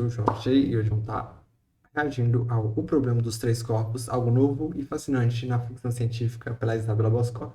sou o Jorge e hoje vamos estar reagindo ao O Problema dos Três Corpos, algo novo e fascinante na ficção científica pela Isabella Boscov.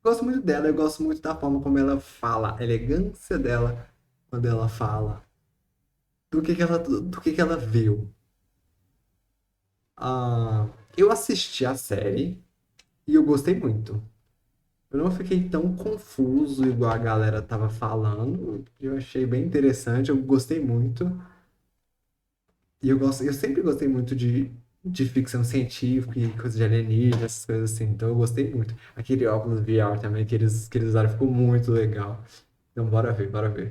Gosto muito dela, eu gosto muito da forma como ela fala, a elegância dela quando ela fala, do que ela viu. Eu assisti a série e eu gostei muito. Eu não fiquei tão confuso igual a galera tava falando. Eu achei bem interessante, eu gostei muito. E eu sempre gostei muito de ficção científica e coisas de alienígenas, essas coisas assim. Então eu gostei muito. Aquele óculos VR também que eles usaram ficou muito legal. Então bora ver, bora ver.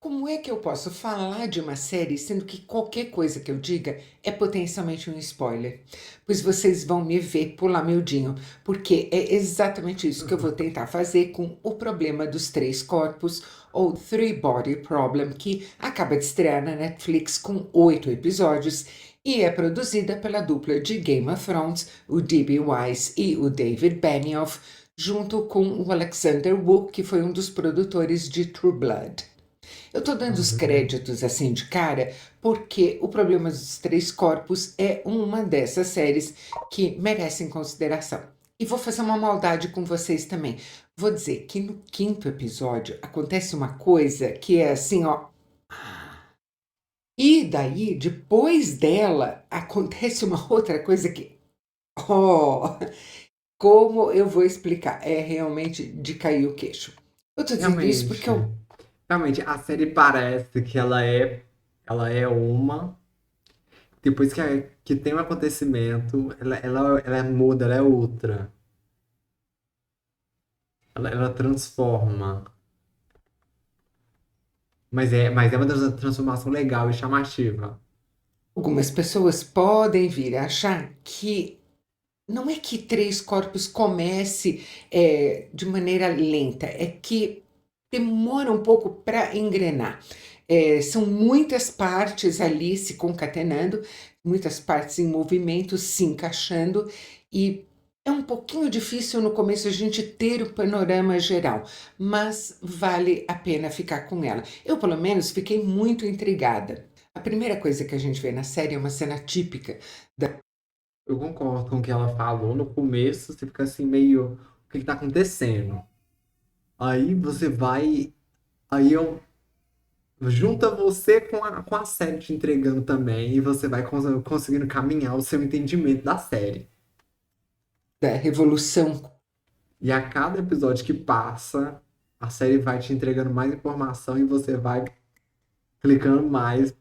Como é que eu posso falar de uma série sendo que qualquer coisa que eu diga é potencialmente um spoiler? Pois vocês vão me ver pular miudinho, porque é exatamente isso que eu vou tentar fazer com O Problema dos Três Corpos, ou Three Body Problem, que acaba de estrear na Netflix com 8 episódios e é produzida pela dupla de Game of Thrones, o D.B. Weiss e o David Benioff, junto com o Alexander Wu, que foi um dos produtores de True Blood. Eu tô dando os Uhum. créditos assim de cara, porque O Problema dos Três Corpos é uma dessas séries que merecem consideração. E vou fazer uma maldade com vocês também. Vou dizer que no quinto episódio acontece uma coisa que é assim, ó. E daí, depois dela, acontece uma outra coisa que. Oh, como eu vou explicar? É realmente de cair o queixo. Eu tô dizendo isso porque Realmente, eu. realmente a série parece que ela é uma. Depois que tem um acontecimento, ela muda, ela é outra. Ela transforma. Mas é uma transformação legal e chamativa. Algumas pessoas podem vir a achar que não é que Três Corpos comece, de maneira lenta, é que demora um pouco para engrenar. São muitas partes ali se concatenando, muitas partes em movimento se encaixando, e é um pouquinho difícil no começo a gente ter o panorama geral, mas vale a pena ficar com ela. Eu, pelo menos, fiquei muito intrigada. A primeira coisa que a gente vê na série é uma cena típica. Eu concordo com o que ela falou. No começo, você fica assim, meio. O que que tá acontecendo? Aí você vai. Aí eu. Junta você com a série te entregando também. E você vai conseguindo caminhar o seu entendimento da série. Da Revolução. E a cada episódio que passa, a série vai te entregando mais informação e você vai clicando mais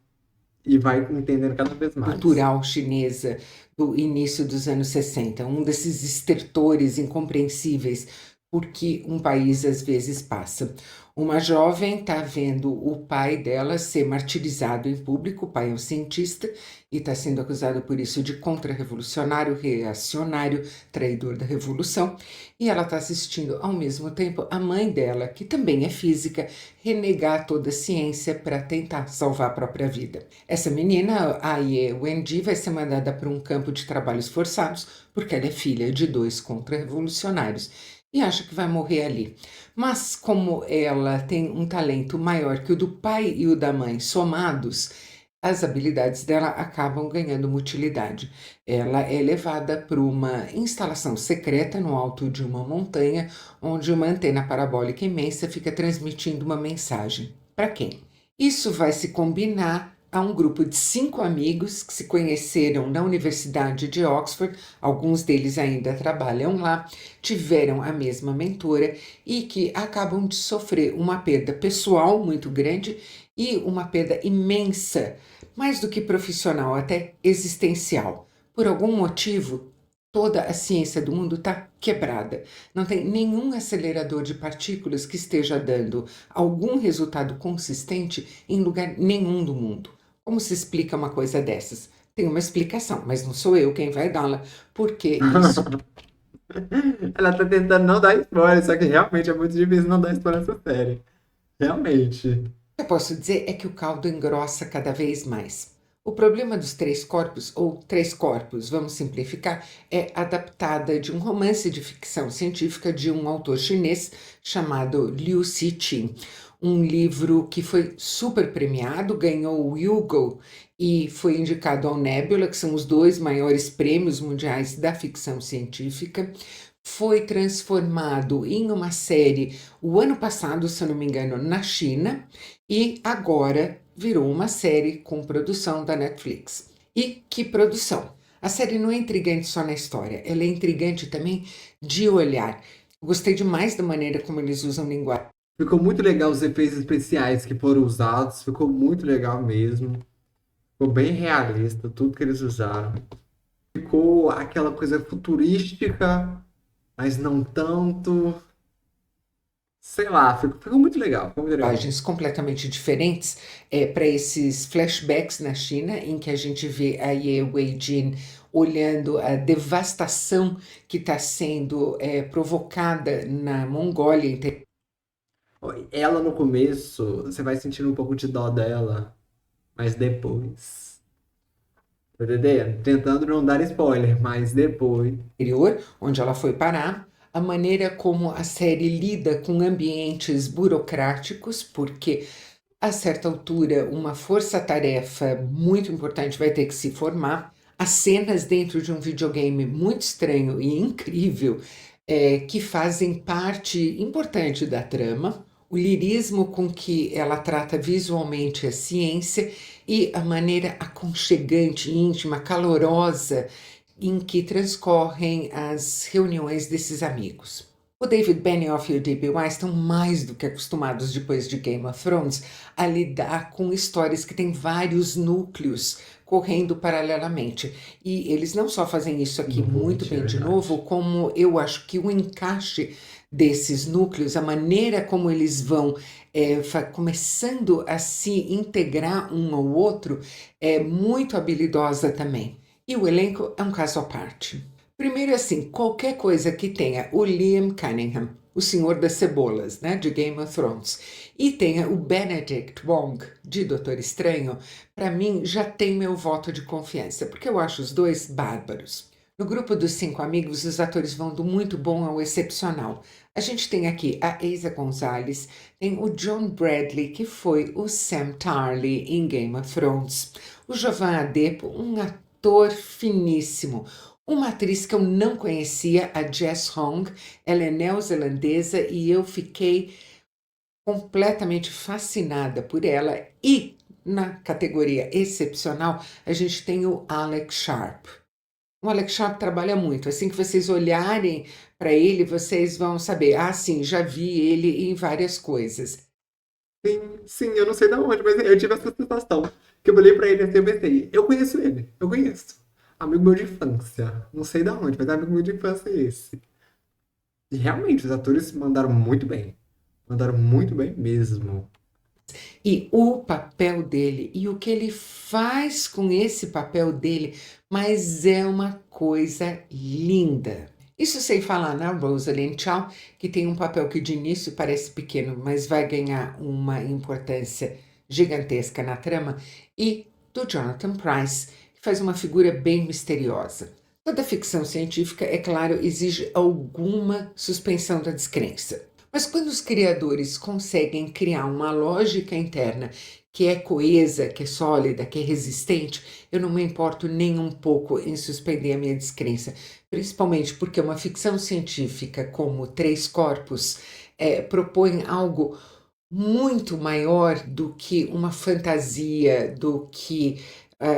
e vai entendendo cada vez mais. Cultural chinesa do início dos anos 60, um desses estertores incompreensíveis por que um país às vezes passa. Uma jovem está vendo o pai dela ser martirizado em público, o pai é um cientista e está sendo acusado por isso de contra-revolucionário, reacionário, traidor da revolução, e ela está assistindo ao mesmo tempo a mãe dela, que também é física, renegar toda a ciência para tentar salvar a própria vida. Essa menina, a Ye Wendy, vai ser mandada para um campo de trabalhos forçados porque ela é filha de dois contra-revolucionários e acha que vai morrer ali. Mas como ela tem um talento maior que o do pai e o da mãe somados, as habilidades dela acabam ganhando uma utilidade. Ela é levada para uma instalação secreta no alto de uma montanha, onde uma antena parabólica imensa fica transmitindo uma mensagem. Para quem? Isso vai se combinar a um grupo de 5 amigos que se conheceram na Universidade de Oxford, alguns deles ainda trabalham lá, tiveram a mesma mentora e que acabam de sofrer uma perda pessoal muito grande e uma perda imensa, mais do que profissional, até existencial. Por algum motivo, toda a ciência do mundo está quebrada. Não tem nenhum acelerador de partículas que esteja dando algum resultado consistente em lugar nenhum do mundo. Como se explica uma coisa dessas? Tem uma explicação, mas não sou eu quem vai dá-la, porque isso. Ela tá tentando não dar spoiler, só que realmente é muito difícil não dar spoiler nessa série. Realmente. Eu posso dizer é que o caldo engrossa cada vez mais. O Problema dos Três Corpos, ou Três Corpos, vamos simplificar, é adaptada de um romance de ficção científica de um autor chinês chamado Liu Cixin. Um livro que foi super premiado, ganhou o Hugo e foi indicado ao Nebula, que são os dois maiores prêmios mundiais da ficção científica. Foi transformado em uma série o ano passado, se eu não me engano, na China, e agora virou uma série com produção da Netflix. E que produção! A série não é intrigante só na história, ela é intrigante também de olhar. Gostei demais da maneira como eles usam linguagem. Ficou muito legal os efeitos especiais que foram usados, ficou muito legal mesmo. Ficou bem realista tudo que eles usaram. Ficou aquela coisa futurística, mas não tanto. Sei lá, ficou muito legal, ficou muito legal. Linguagens completamente diferentes para esses flashbacks na China, em que a gente vê a Ye Weijin olhando a devastação que está sendo provocada na Mongólia. Ela no começo, você vai sentindo um pouco de dó dela, mas depois. Tá entendendo? Tentando não dar spoiler, mas depois. Interior, onde ela foi parar, a maneira como a série lida com ambientes burocráticos, porque a certa altura uma força-tarefa muito importante vai ter que se formar, as cenas dentro de um videogame muito estranho e incrível que fazem parte importante da trama, o lirismo com que ela trata visualmente a ciência e a maneira aconchegante, íntima, calorosa em que transcorrem as reuniões desses amigos. O David Benioff e o D.B. Weiss estão mais do que acostumados, depois de Game of Thrones, a lidar com histórias que têm vários núcleos correndo paralelamente. E eles não só fazem isso aqui muito bem de novo, como eu acho que o encaixe desses núcleos, a maneira como eles vão começando a se integrar um ao outro, é muito habilidosa também. E o elenco é um caso à parte. Primeiro, assim, qualquer coisa que tenha o Liam Cunningham, o Senhor das Cebolas, né, de Game of Thrones, e tenha o Benedict Wong, de Doutor Estranho, para mim já tem meu voto de confiança, porque eu acho os dois bárbaros. No grupo dos 5 amigos, os atores vão do muito bom ao excepcional. A gente tem aqui a Eiza Gonzalez, tem o John Bradley, que foi o Sam Tarly em Game of Thrones, o Jovan Adepo, um ator finíssimo, uma atriz que eu não conhecia, a Jess Hong, ela é neozelandesa e eu fiquei completamente fascinada por ela. E na categoria excepcional, a gente tem o Alex Sharp. O Alex Sharp trabalha muito, assim que vocês olharem para ele, vocês vão saber, sim, já vi ele em várias coisas. Sim, eu não sei de onde, mas eu tive essa sensação. Que eu olhei pra ele assim e pensei, eu conheço ele, eu conheço. Amigo meu de infância. Não sei de onde, mas amigo meu de infância é esse. E realmente, os atores mandaram muito bem. Mandaram muito bem mesmo. E o papel dele, e o que ele faz com esse papel dele, mas é uma coisa linda. Isso sem falar na Rosalind Chao, que tem um papel que de início parece pequeno, mas vai ganhar uma importância gigantesca na trama, e do Jonathan Pryce, que faz uma figura bem misteriosa. Toda ficção científica, é claro, exige alguma suspensão da descrença. Mas quando os criadores conseguem criar uma lógica interna que é coesa, que é sólida, que é resistente, eu não me importo nem um pouco em suspender a minha descrença, principalmente porque uma ficção científica como Três Corpos propõe algo muito maior do que uma fantasia, do que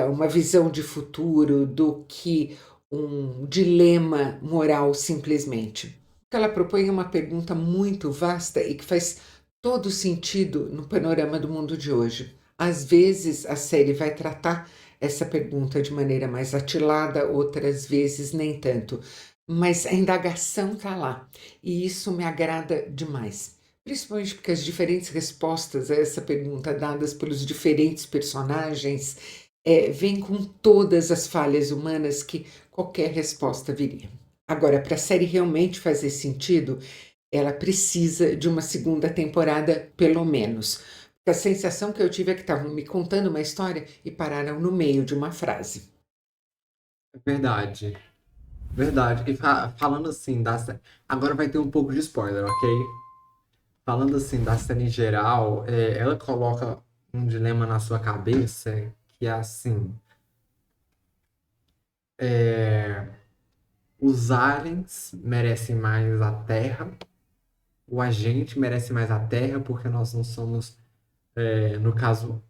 uma visão de futuro, do que um dilema moral simplesmente. O que ela propõe é uma pergunta muito vasta e que faz todo sentido no panorama do mundo de hoje. Às vezes a série vai tratar essa pergunta de maneira mais atilada, outras vezes nem tanto. Mas a indagação está lá e isso me agrada demais. Principalmente porque as diferentes respostas a essa pergunta dadas pelos diferentes personagens vêm com todas as falhas humanas que qualquer resposta viria. Agora, para a série realmente fazer sentido, ela precisa de uma segunda temporada, pelo menos. A sensação que eu tive é que estavam me contando uma história e pararam no meio de uma frase. Verdade. Verdade. E falando assim da série. Agora vai ter um pouco de spoiler, ok? Falando assim da série em geral, ela coloca um dilema na sua cabeça que é assim. é, os aliens merecem mais a Terra, o agente merece mais a Terra porque nós não somos, no caso,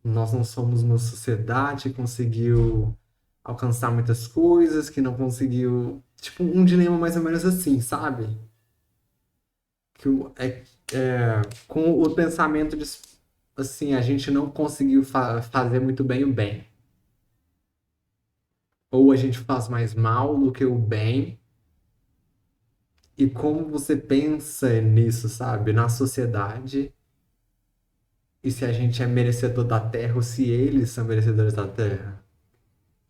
nós não somos uma sociedade que conseguiu alcançar muitas coisas, que não conseguiu. Tipo, um dilema mais ou menos assim, sabe? Que com o pensamento de assim, a gente não conseguiu fazer muito bem o bem. Ou a gente faz mais mal do que o bem. E como você pensa nisso, sabe? Na sociedade. E se a gente é merecedor da Terra ou se eles são merecedores da Terra.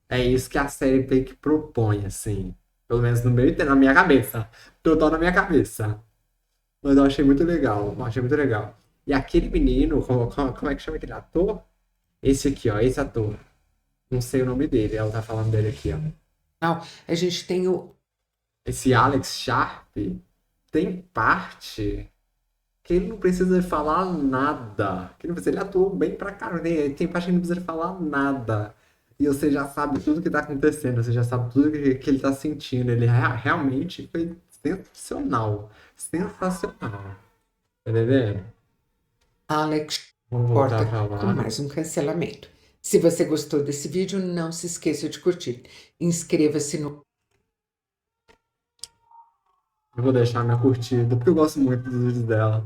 É isso que a série meio que propõe, assim. Pelo menos no meu, na minha cabeça. Total na minha cabeça. Mas eu achei muito legal. Eu achei muito legal. E aquele menino, como é que chama aquele ator? Esse aqui, ó. Esse ator. Não sei o nome dele. Ela tá falando dele aqui, ó. Não, a gente tem o. Esse Alex Sharp tem parte que ele não precisa falar nada. Que ele, não precisa, ele atuou bem pra caramba. Tem parte que ele não precisa falar nada. E você já sabe tudo que tá acontecendo. Você já sabe tudo que ele tá sentindo. Ele realmente foi sensacional. Sensacional. Tá entendendo? Alex Vamos voltar a corta com falar. mais um cancelamento. Se você gostou desse vídeo, não se esqueça de curtir. Inscreva-se no. Eu vou deixar minha curtida, porque eu gosto muito dos vídeos dela.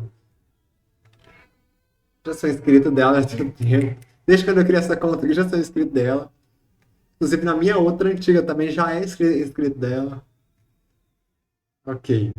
Já sou inscrito dela há tempo. Desde quando eu criei essa conta aqui, já sou inscrito dela. Inclusive na minha outra antiga também já é inscrito dela. Ok.